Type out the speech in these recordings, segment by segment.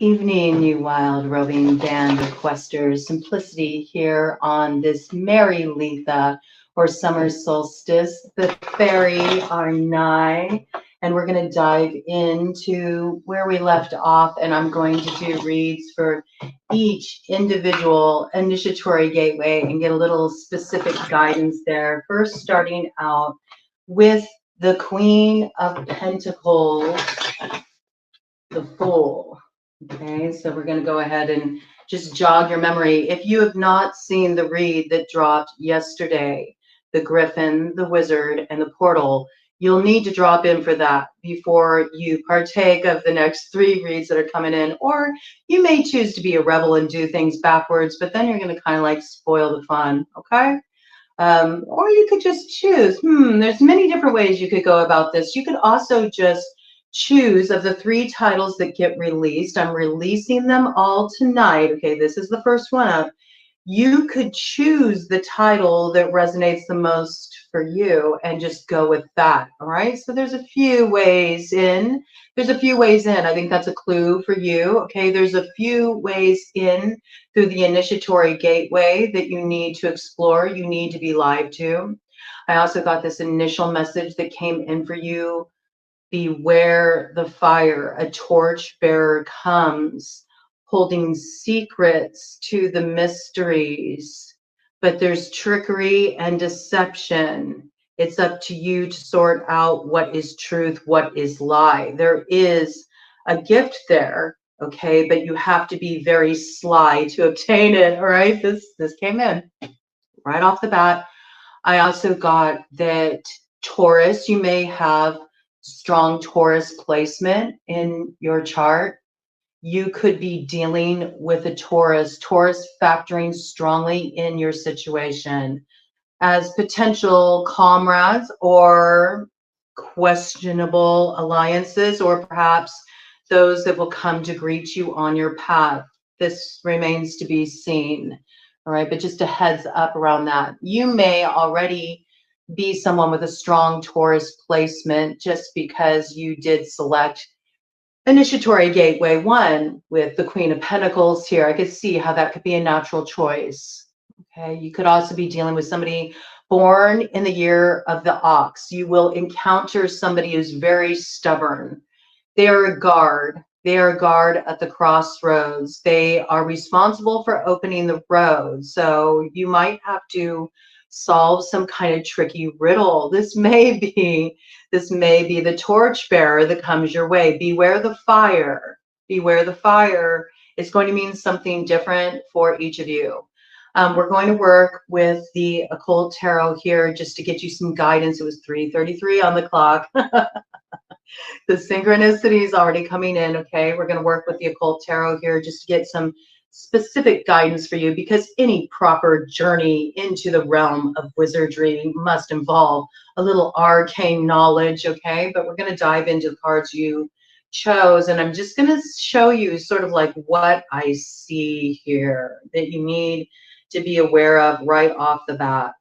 Evening, you wild roving band requesters. Simplicity here on this merry Letha or summer solstice. The fairy are nigh, and we're going to dive into where we left off, and I'm going to do reads for each individual initiatory gateway and get a little specific guidance there. First, starting out with the Queen of Pentacles, the Fool. Okay, so we're going to go ahead and just jog your memory. If you have not seen the read that dropped yesterday, the Griffin, the Wizard, and the Portal, you'll need to drop in for that before you partake of the next 3 reads that are coming in. Or you may choose to be a rebel and do things backwards, but then you're going to kind of like spoil the fun, okay? Or you could just choose. There's many different ways you could go about this. You could also just choose of the 3 titles that get released. I'm releasing them all tonight. Okay, this is the first one up. You could choose the title that resonates the most for you and just go with that. All right, so there's a few ways in. I think that's a clue for you. Okay, there's a few ways in through the initiatory gateway that you need to explore, you need to be live to. I also got this initial message that came in for you. Beware the fire, a torch bearer comes holding secrets to the mysteries, but there's trickery and deception. It's up to you to sort out what is truth, what is lie. There is a gift there, okay, but you have to be very sly to obtain it. All right, this came in right off the bat. I also got that Taurus, you may have strong Taurus placement in your chart. You could be dealing with a Taurus factoring strongly in your situation as potential comrades or questionable alliances, or perhaps those that will come to greet you on your path. This remains to be seen. All right, but just a heads up around that. You may already be someone with a strong Taurus placement just because you did select Initiatory Gateway 1 with the Queen of Pentacles here. I could see how that could be a natural choice. Okay, you could also be dealing with somebody born in the year of the ox. You will encounter somebody who's very stubborn. They are a guard. They are a guard at the crossroads. They are responsible for opening the road. So you might have to solve some kind of tricky riddle. This may be the torchbearer that comes your way. Beware the fire. Beware the fire. It's going to mean something different for each of you. We're going to work with the occult tarot here just to get you some guidance. It was 3:33 on the clock. The synchronicity is already coming in. Okay, we're going to work with the occult tarot here just to get some specific guidance for you, because any proper journey into the realm of wizardry must involve a little arcane knowledge. Okay, but we're going to dive into the cards you chose, and I'm just going to show you sort of like what I see here that you need to be aware of right off the bat.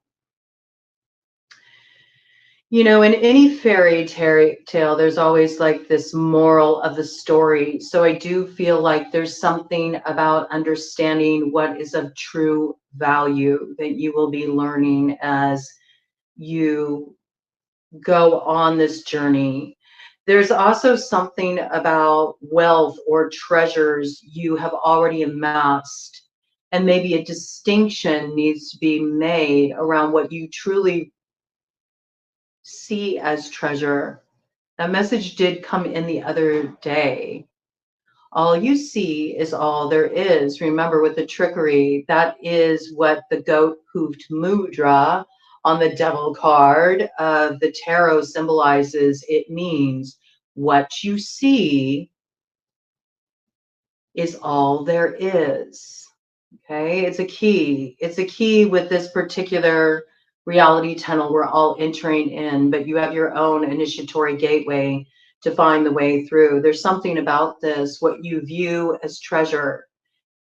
You know, in any fairy tale, there's always like this moral of the story. So I do feel like there's something about understanding what is of true value that you will be learning as you go on this journey. There's also something about wealth or treasures you have already amassed, and maybe a distinction needs to be made around what you truly see as treasure. That message did come in the other day. All you see is all there is. Remember, with the trickery, that is what the goat hoofed mudra on the devil card of the tarot symbolizes. It means what you see is all there is. Okay, it's a key. It's a key with this particular reality tunnel we're all entering in, but you have your own initiatory gateway to find the way through. There's something about this, what you view as treasure,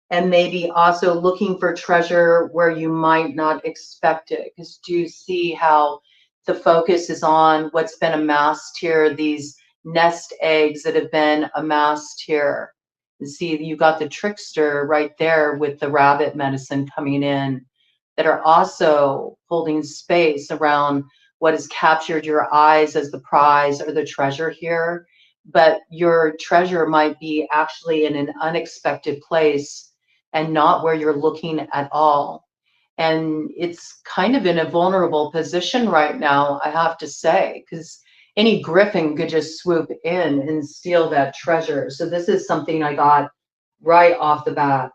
and maybe also looking for treasure where you might not expect it. Because do you see how the focus is on what's been amassed here, these nest eggs that have been amassed here? You see, you got the trickster right there with the rabbit medicine coming in, that are also holding space around what has captured your eyes as the prize or the treasure here. But your treasure might be actually in an unexpected place and not where you're looking at all. And it's kind of in a vulnerable position right now, I have to say, because any griffin could just swoop in and steal that treasure. So this is something I got right off the bat.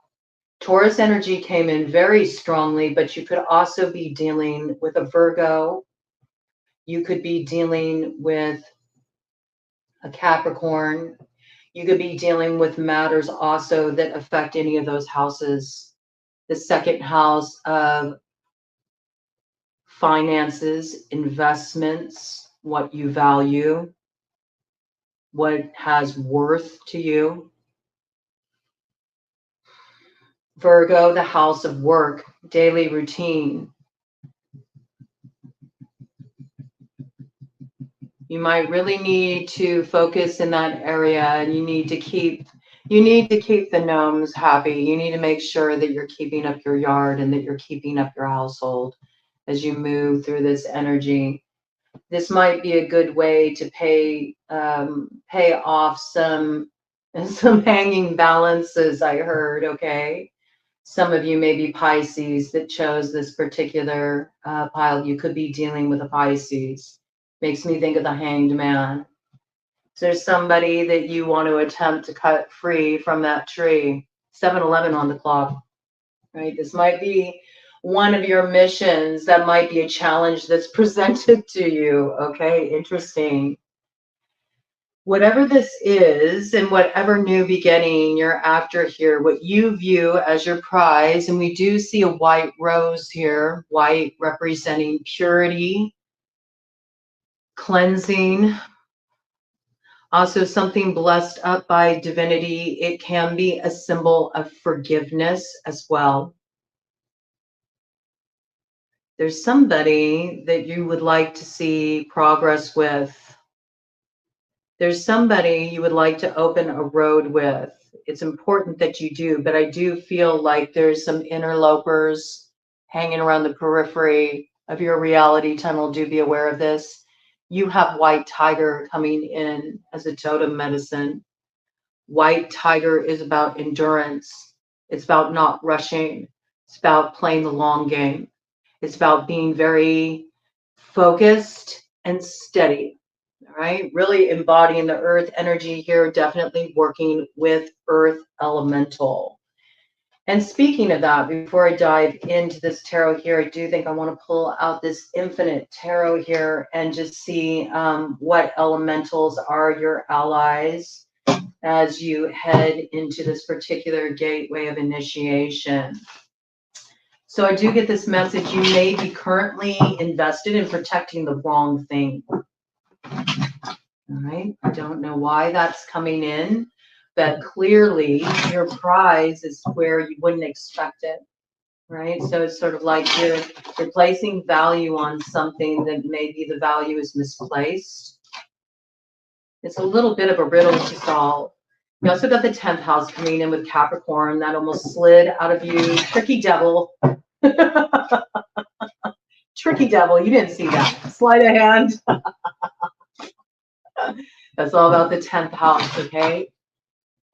Taurus energy came in very strongly, but you could also be dealing with a Virgo. You could be dealing with a Capricorn. You could be dealing with matters also that affect any of those houses. The second house of finances, investments, what you value, what has worth to you. Virgo, the house of work, daily routine. You might really need to focus in that area, and you need to keep the gnomes happy. You need to make sure that you're keeping up your yard and that you're keeping up your household as you move through this energy. This might be a good way to pay off some hanging balances, I heard, okay? Some of you may be Pisces that chose this particular pile. You could be dealing with a Pisces. Makes me think of the Hanged Man. So there's somebody that you want to attempt to cut free from that tree. 7-11 on the clock, right? This might be one of your missions. That might be a challenge that's presented to you, okay? Interesting. Whatever this is and whatever new beginning you're after here, what you view as your prize, and we do see a white rose here, white representing purity, cleansing, also something blessed up by divinity. It can be a symbol of forgiveness as well. There's somebody that you would like to see progress with. There's somebody you would like to open a road with. It's important that you do, but I do feel like there's some interlopers hanging around the periphery of your reality tunnel. Do be aware of this. You have white tiger coming in as a totem medicine. White tiger is about endurance. It's about not rushing. It's about playing the long game. It's about being very focused and steady. All right, really embodying the earth energy here, definitely working with earth elemental. And speaking of that, before I dive into this tarot here, I do think I want to pull out this infinite tarot here and just see what elementals are your allies as you head into this particular gateway of initiation. So I do get this message. You may be currently invested in protecting the wrong thing. All right, I don't know why that's coming in, but clearly your prize is where you wouldn't expect it, right? So it's sort of like you're placing value on something that maybe the value is misplaced. It's a little bit of a riddle to solve. You also got the 10th house coming in with Capricorn. That almost slid out of you. Tricky devil. Tricky devil. You didn't see that. Sleight of hand. That's all about the 10th house, okay?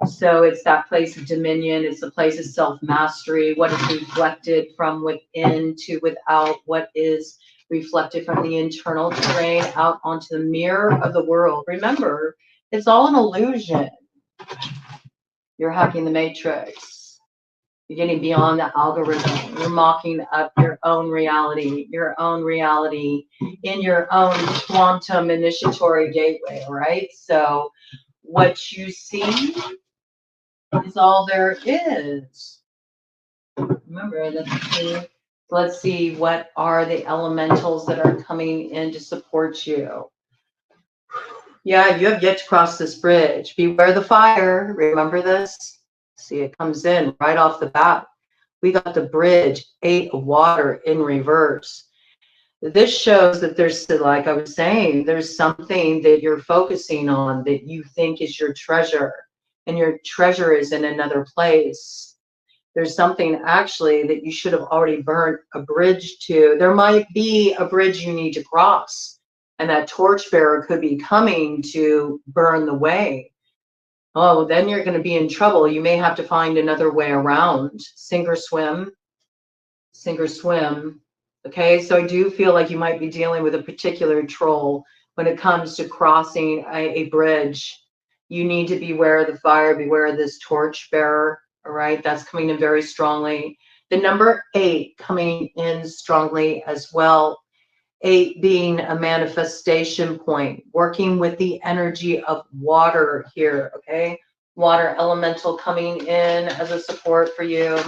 So it's that place of dominion. It's the place of self-mastery. What is reflected from within to without. What is reflected from the internal terrain out onto the mirror of the world. Remember, it's all an illusion. You're hacking the matrix. You're getting beyond the algorithm. You're mocking up your own reality in your own quantum initiatory gateway, right? So what you see is all there is. Remember, that's the key. Let's see, what are the elementals that are coming in to support you? Yeah, you have yet to cross this bridge. Beware the fire. Remember this? See, it comes in right off the bat. We got the bridge, 8 of water in reverse. This shows that there's, like I was saying, there's something that you're focusing on that you think is your treasure. and your treasure is in another place. There's something actually that you should have already burnt a bridge to. There might be a bridge you need to cross, and that torchbearer could be coming to burn the way. Oh, then you're going to be in trouble. You may have to find another way around. Sink or swim, sink or swim. Okay, so I do feel like you might be dealing with a particular troll when it comes to crossing a bridge. You need to beware of the fire, beware of this torchbearer. All right, that's coming in very strongly. The number 8 coming in strongly as well. 8 being a manifestation point, working with the energy of water here, okay? Water elemental coming in as a support for you.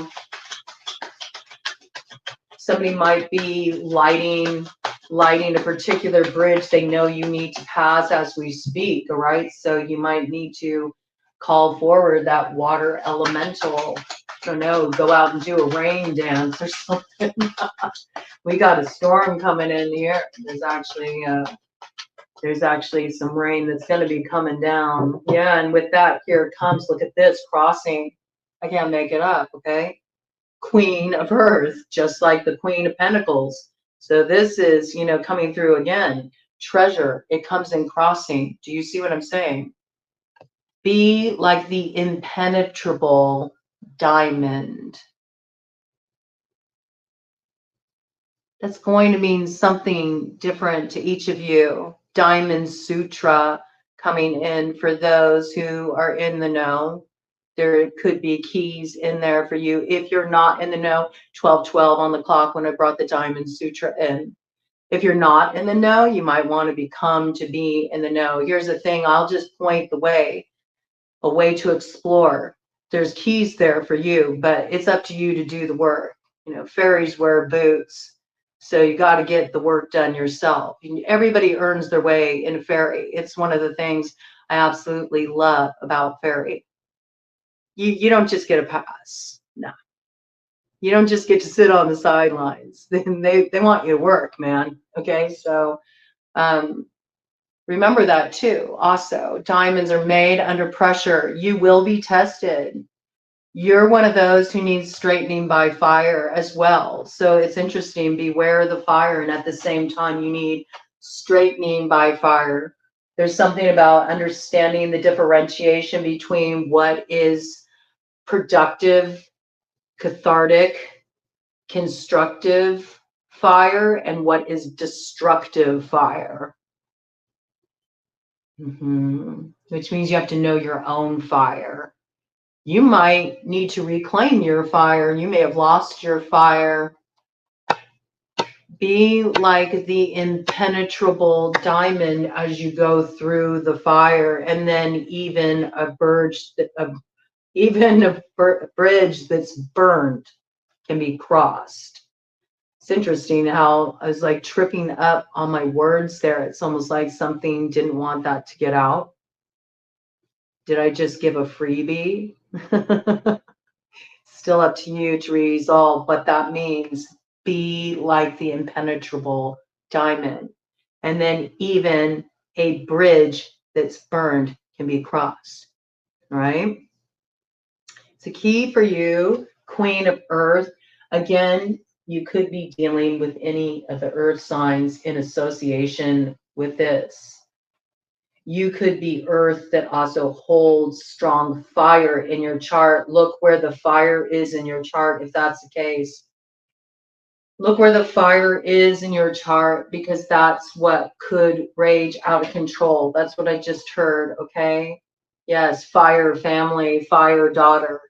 Somebody might be lighting a particular bridge they know you need to pass as we speak, all right? So you might need to call forward that water elemental. I don't know, go out and do a rain dance or something. We got a storm coming in here. There's actually some rain that's going to be coming down. Yeah, and with that, here it comes. Look at this crossing. I can't make it up, okay? Queen of Earth, just like the Queen of Pentacles. So this is, you know, coming through again. Treasure, it comes in crossing. Do you see what I'm saying? Be like the impenetrable diamond. That's going to mean something different to each of you. Diamond Sutra coming in for those who are in the know. There could be keys in there for you. If you're not in the know, 12:12 on the clock when I brought the Diamond Sutra in. If you're not in the know, you might want to become to be in the know. Here's the thing, I'll just point the way, a way to explore. There's keys there for you, but it's up to you to do the work. You know, fairies wear boots. So you got to get the work done yourself. Everybody earns their way in a fairy. It's one of the things I absolutely love about fairy. You don't just get a pass. No. You don't just get to sit on the sidelines. They want you to work, man. Okay, so remember that too. Also, diamonds are made under pressure. You will be tested. You're one of those who needs straightening by fire as well. So it's interesting, beware of the fire, and at the same time, you need straightening by fire. There's something about understanding the differentiation between what is productive, cathartic, constructive fire and what is destructive fire. Which means you have to know your own fire. You might need to reclaim your fire. You may have lost your fire. Be like the impenetrable diamond as you go through the fire, and then even a bridge that's burned can be crossed. It's interesting how I was like tripping up on my words there. It's almost like something didn't want that to get out. Did I just give a freebie? Still up to you to resolve what that means. Be like the impenetrable diamond. And then even a bridge that's burned can be crossed. All right? It's a key for you, Queen of Earth. Again, you could be dealing with any of the earth signs in association with this. You could be earth that also holds strong fire in your chart. Look where the fire is in your chart, if that's the case. Look where the fire is in your chart, because that's what could rage out of control. That's what I just heard, okay? Yes, fire family, fire daughter,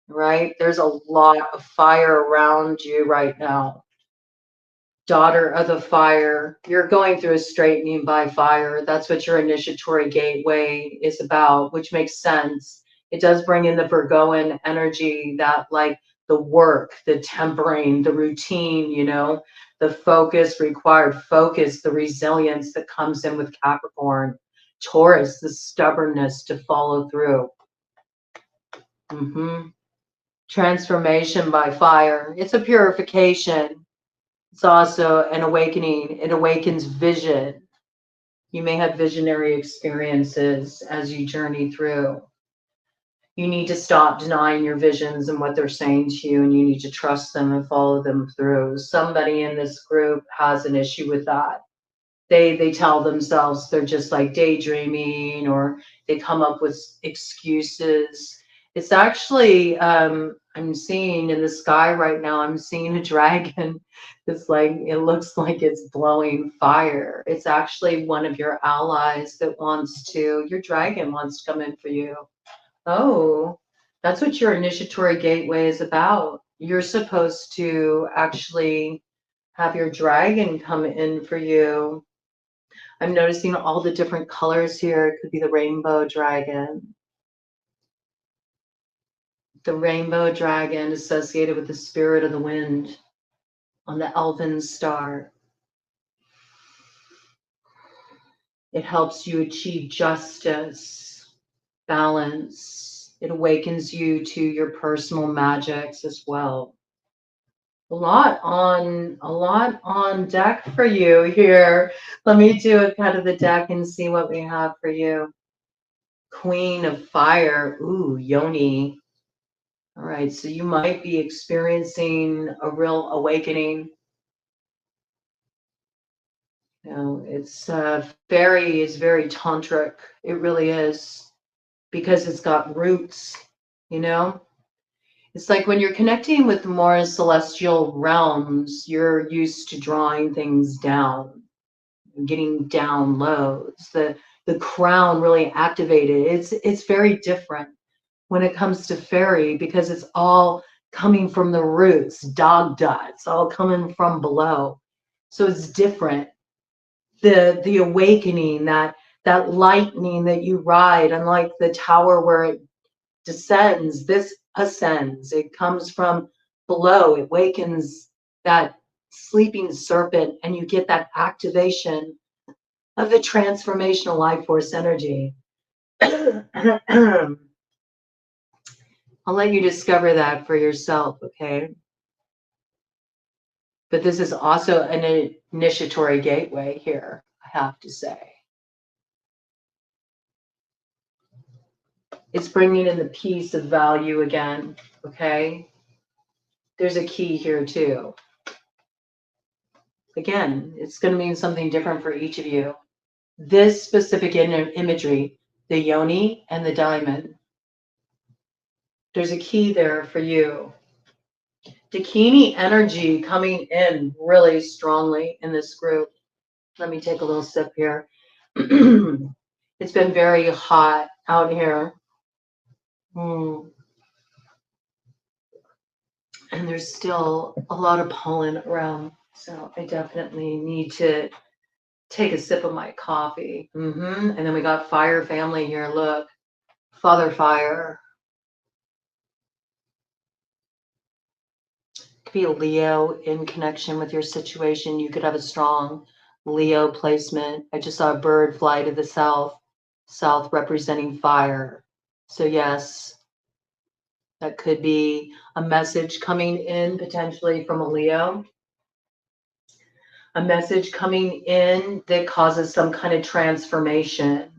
right? There's a lot of fire around you right now. Daughter of the fire, you're going through a straightening by fire. That's what your initiatory gateway is about, which makes sense. It does bring in the Virgoan energy, that like the work, the tempering, the routine, you know, the focus, required focus, the resilience that comes in with Capricorn. Taurus, the stubbornness to follow through. Transformation by fire. It's a purification. It's also an awakening. It awakens vision. You may have visionary experiences as you journey through. You need to stop denying your visions and what they're saying to you, and you need to trust them and follow them through. Somebody in this group has an issue with that. They tell themselves they're just like daydreaming, or they come up with excuses. It's actually, I'm seeing in the sky right now, I'm seeing a dragon. It's like, it looks like it's blowing fire. It's actually one of your allies that wants to, your dragon wants to come in for you. Oh, that's what your initiatory gateway is about. You're supposed to actually have your dragon come in for you. I'm noticing all the different colors here. It could be the rainbow dragon. The rainbow dragon associated with the spirit of the wind on the elven star. It helps you achieve justice, balance. It awakens you to your personal magics as well. A lot on deck for you here. Let me do a cut of the deck and see what we have for you. Queen of Fire. Ooh, Yoni. All right, so you might be experiencing a real awakening. You know, it's fairy is very tantric. It really is, because it's got roots, you know? It's like when you're connecting with more celestial realms, you're used to drawing things down, getting downloads. The crown really activated. It's very different when it comes to fairy, because it's all coming from the roots, dog dots, all coming from below. So it's different. The awakening, that lightning that you ride, unlike the tower where it descends, this ascends. It comes from below. It wakens that sleeping serpent, and you get that activation of the transformational life force energy. I'll let you discover that for yourself, okay? But this is also an initiatory gateway here, I have to say. It's bringing in the piece of value again, okay? There's a key here too. Again, it's going to mean something different for each of you. This specific imagery, the yoni and the diamond, there's a key there for you. Dakini energy coming in really strongly in this group. Let me take a little sip here. It's been very hot out here. And there's still a lot of pollen around. So I definitely need to take a sip of my coffee. And then we got Fire family here. Look, Father Fire. Could be a Leo in connection with your situation. You could have a strong Leo placement. I just saw a bird fly to the south representing fire. So yes, that could be a message coming in potentially from a Leo. A message coming in that causes some kind of transformation.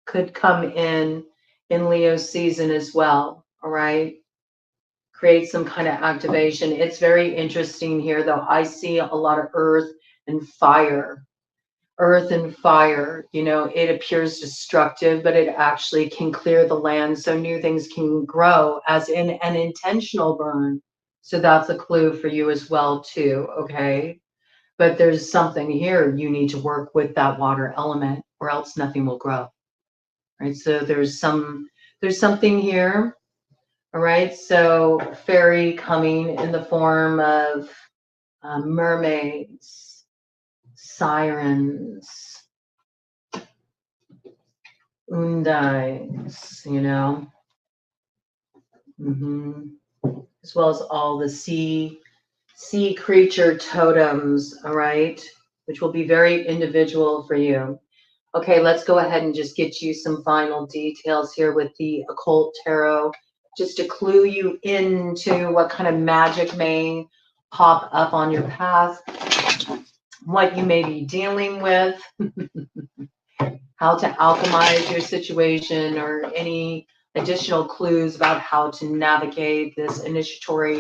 Could come in Leo season as well, all right? Create some kind of activation. It's very interesting here, though. I see a lot of earth and fire. Earth and fire, you know, it appears destructive, but it actually can clear the land so new things can grow, as in an intentional burn. So that's a clue for you as well, too, okay? But there's something here. You need to work with that water element, or else nothing will grow. Right? So there's something here. All right. So fairy coming in the form of mermaids, sirens, undines, you know, as well as all the sea creature totems. All right, which will be very individual for you. Okay, let's go ahead and just get you some final details here with the occult tarot, just to clue you into what kind of magic may pop up on your path, what you may be dealing with, how to alchemize your situation, or any additional clues about how to navigate this initiatory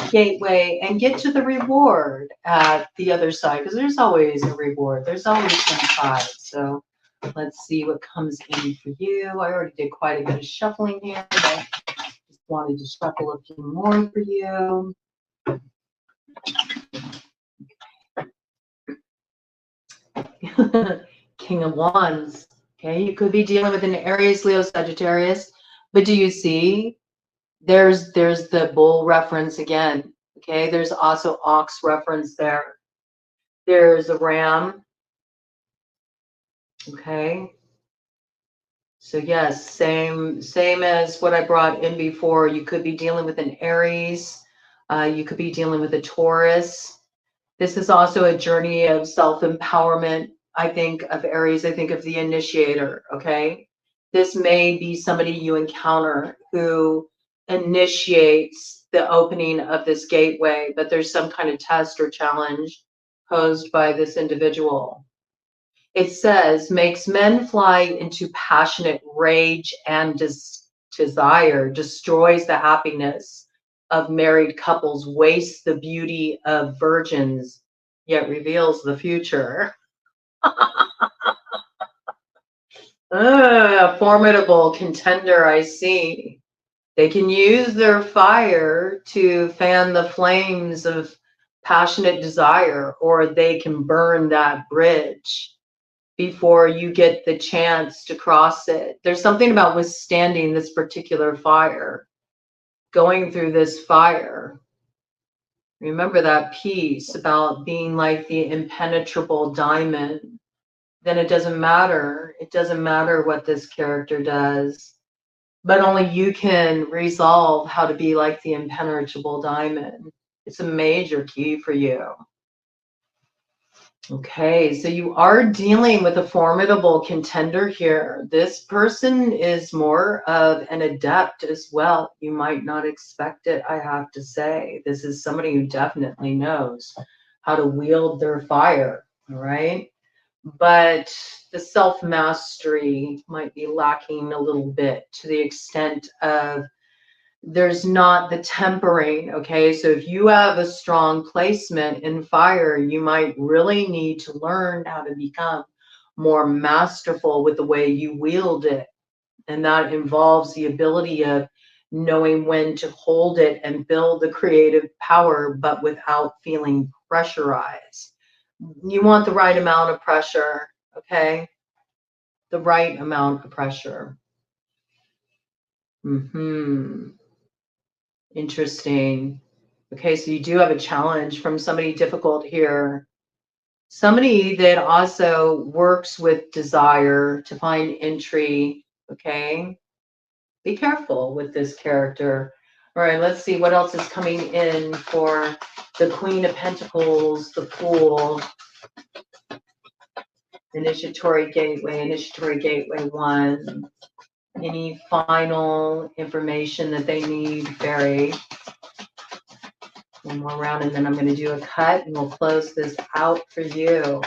gateway and get to the reward at the other side, because there's always a reward. There's always some prize. So let's see what comes in for you. I already did quite a bit of shuffling here, but just wanted to shuffle a few more for you. King of Wands. Okay, you could be dealing with an Aries, Leo, Sagittarius, but do you see? There's the bull reference again. Okay, there's also ox reference there. There's a ram. Okay. So yes, same as what I brought in before. You could be dealing with an Aries. You could be dealing with a Taurus. This is also a journey of self-empowerment. I think of Aries, I think of the initiator, okay? This may be somebody you encounter who initiates the opening of this gateway, but there's some kind of test or challenge posed by this individual. It says, makes men fly into passionate rage and desire, destroys the happiness of married couples, wastes the beauty of virgins, yet reveals the future. Formidable contender, I see. They can use their fire to fan the flames of passionate desire, or they can burn that bridge before you get the chance to cross it. There's something about withstanding this particular fire, going through this fire. Remember that piece about being like the impenetrable diamond. Then it doesn't matter. It doesn't matter what this character does, but only you can resolve how to be like the impenetrable diamond. It's a major key for you. Okay, so you are dealing with a formidable contender here. This person is more of an adept as well. You might not expect it, I have to say. This is somebody who definitely knows how to wield their fire, all right? But the self-mastery might be lacking a little bit, to the extent of there's not the tempering, okay? So if you have a strong placement in fire, you might really need to learn how to become more masterful with the way you wield it. And that involves the ability of knowing when to hold it and build the creative power, but without feeling pressurized. You want the right amount of pressure, okay? The right amount of pressure. Interesting. Okay, so you do have a challenge from somebody difficult here. Somebody that also works with desire to find entry, okay? Be careful with this character. All right, let's see what else is coming in for the Queen of Pentacles, the Fool, Initiatory Gateway 1. Any final information that they need, Fairy? One more round, and then I'm going to do a cut, and we'll close this out for you.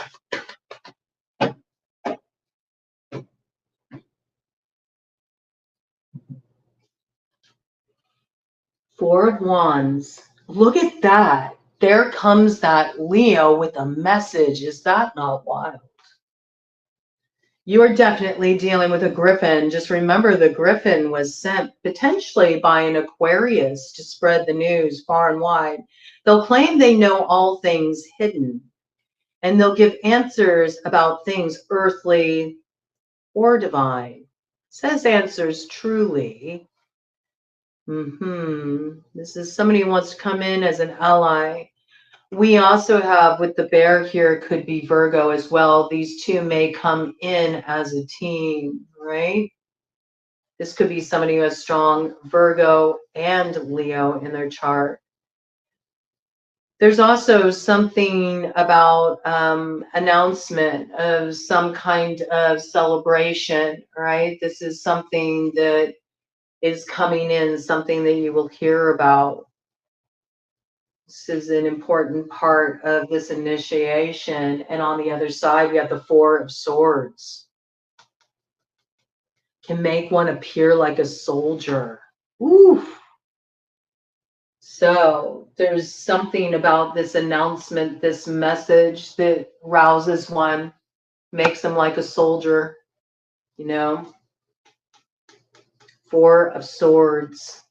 Four of Wands. Look at that. There comes that Leo with a message. Is that not wild? You are definitely dealing with a Griffin. Just remember, the Griffin was sent potentially by an Aquarius to spread the news far and wide. They'll claim they know all things hidden, and they'll give answers about things earthly or divine. Says answers truly. This is somebody who wants to come in as an ally. We also have, with the bear here, could be Virgo as well. These two may come in as a team, right? This could be somebody who has strong Virgo and Leo in their chart. There's also something about announcement of some kind of celebration, right? This is something that is coming in, something that you will hear about. This is an important part of this initiation. And on the other side, we have the Four of Swords. can make one appear like a soldier. Ooh. So there's something about this announcement, this message that rouses one, makes them like a soldier, you know. Four of Swords.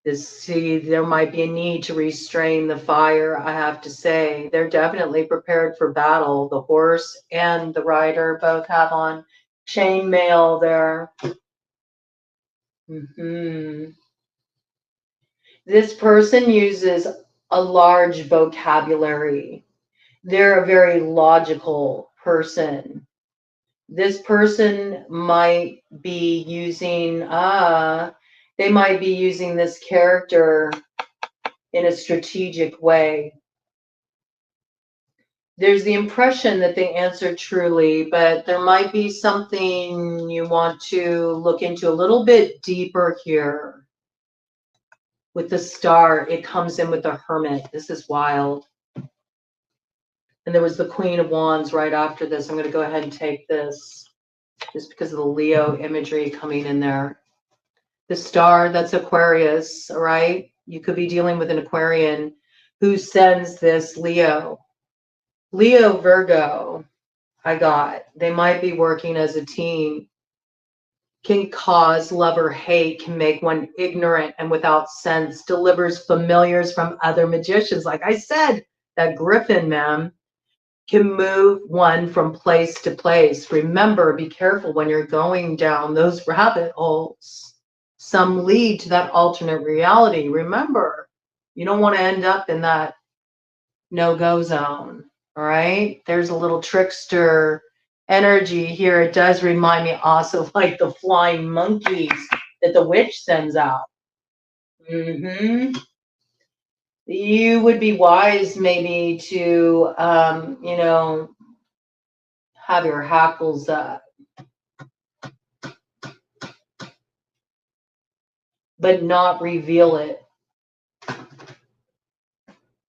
There might be a need to restrain the fire, I have to say. They're definitely prepared for battle. The horse and the rider both have on chainmail there. This person uses a large vocabulary. They're a very logical person. This person might be using, they might be using this character in a strategic way. There's the impression that they answer truly, but there might be something you want to look into a little bit deeper here. With the Star, it comes in with the Hermit. This is wild. And there was the Queen of Wands right after this. I'm going to go ahead and take this just because of the Leo imagery coming in there. The Star, that's Aquarius, all right? You could be dealing with an Aquarian who sends this Leo. Leo, Virgo, they might be working as a team. Can cause love or hate, can make one ignorant and without sense, delivers familiars from other magicians. Like I said, that Griffin, man, can move one from place to place. Remember, be careful when you're going down those rabbit holes. Some lead to that alternate reality. Remember, you don't want to end up in that no-go zone. All right, there's a little trickster energy here. It does remind me also like the flying monkeys that the witch sends out. You would be wise maybe to, you know, have your hackles up, but not reveal it.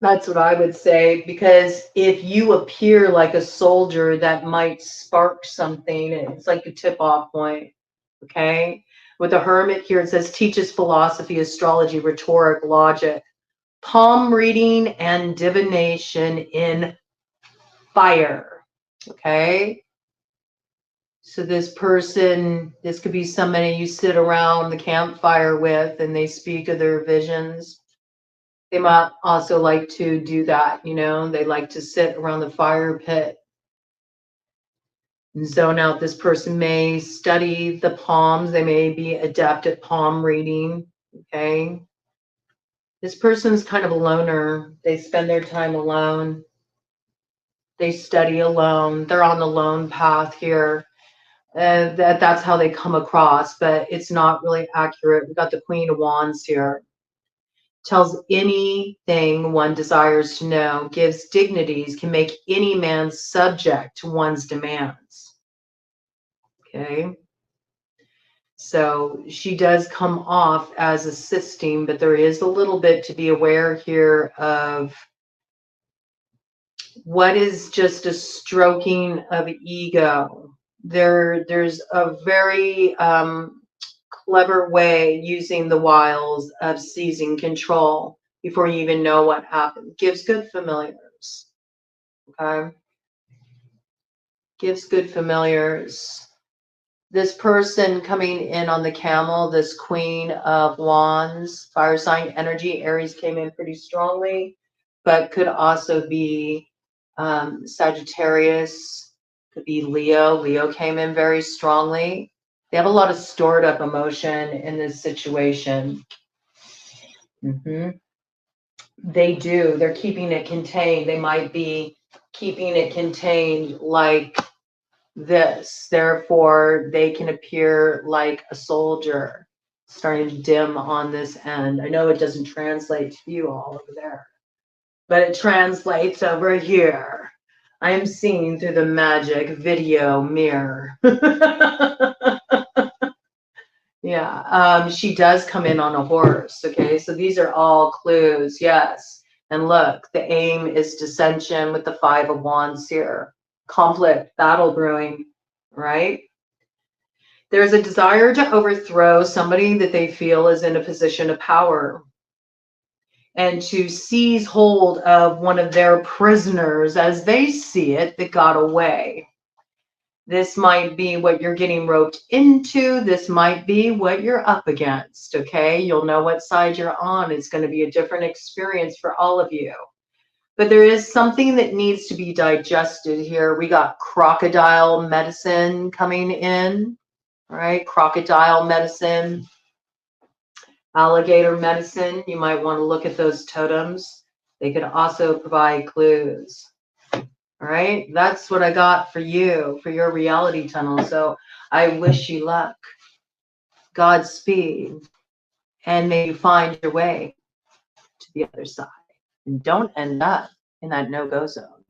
That's what I would say, because if you appear like a soldier, that might spark something. It's like a tip-off point, okay? With the Hermit here, it says, teaches philosophy, astrology, rhetoric, logic, palm reading, and divination in fire, okay? So this person, this could be somebody you sit around the campfire with and they speak of their visions. They might also like to do that, you know, they like to sit around the fire pit and zone out. This person may study the palms. They may be adept at palm reading, okay? This person's kind of a loner. They spend their time alone. They study alone. They're on the lone path here. That's how they come across, but it's not really accurate. We've got the Queen of Wands here. Tells anything one desires to know, gives dignities, can make any man subject to one's demands. Okay. So she does come off as assisting, but there is a little bit to be aware here of what is just a stroking of ego. There's a very clever way using the wiles of seizing control before you even know what happened. Gives good familiars, okay? Gives good familiars. This person coming in on the camel, this Queen of Wands, fire sign energy, Aries came in pretty strongly, but could also be Sagittarius, could be Leo. Leo came in very strongly. They have a lot of stored up emotion in this situation. They do. They're keeping it contained. They might be keeping it contained like this. Therefore, they can appear like a soldier. Starting to dim on this end. I know it doesn't translate to you all over there, but it translates over here. I am seeing through the magic video mirror. Yeah, she does come in on a horse, okay? So these are all clues, yes. And look, the aim is dissension with the Five of Wands here. Conflict, battle brewing, right? There's a desire to overthrow somebody that they feel is in a position of power and to seize hold of one of their prisoners as they see it that got away. This might be what you're getting roped into. This might be what you're up against, okay? You'll know what side you're on. It's going to be a different experience for all of you. But there is something that needs to be digested here. We got crocodile medicine coming in, all right? Crocodile medicine, alligator medicine. You might want to look at those totems. They could also provide clues. All right, that's what I got for you, for your reality tunnel. So I wish you luck, Godspeed, and may you find your way to the other side. And don't end up in that no-go zone.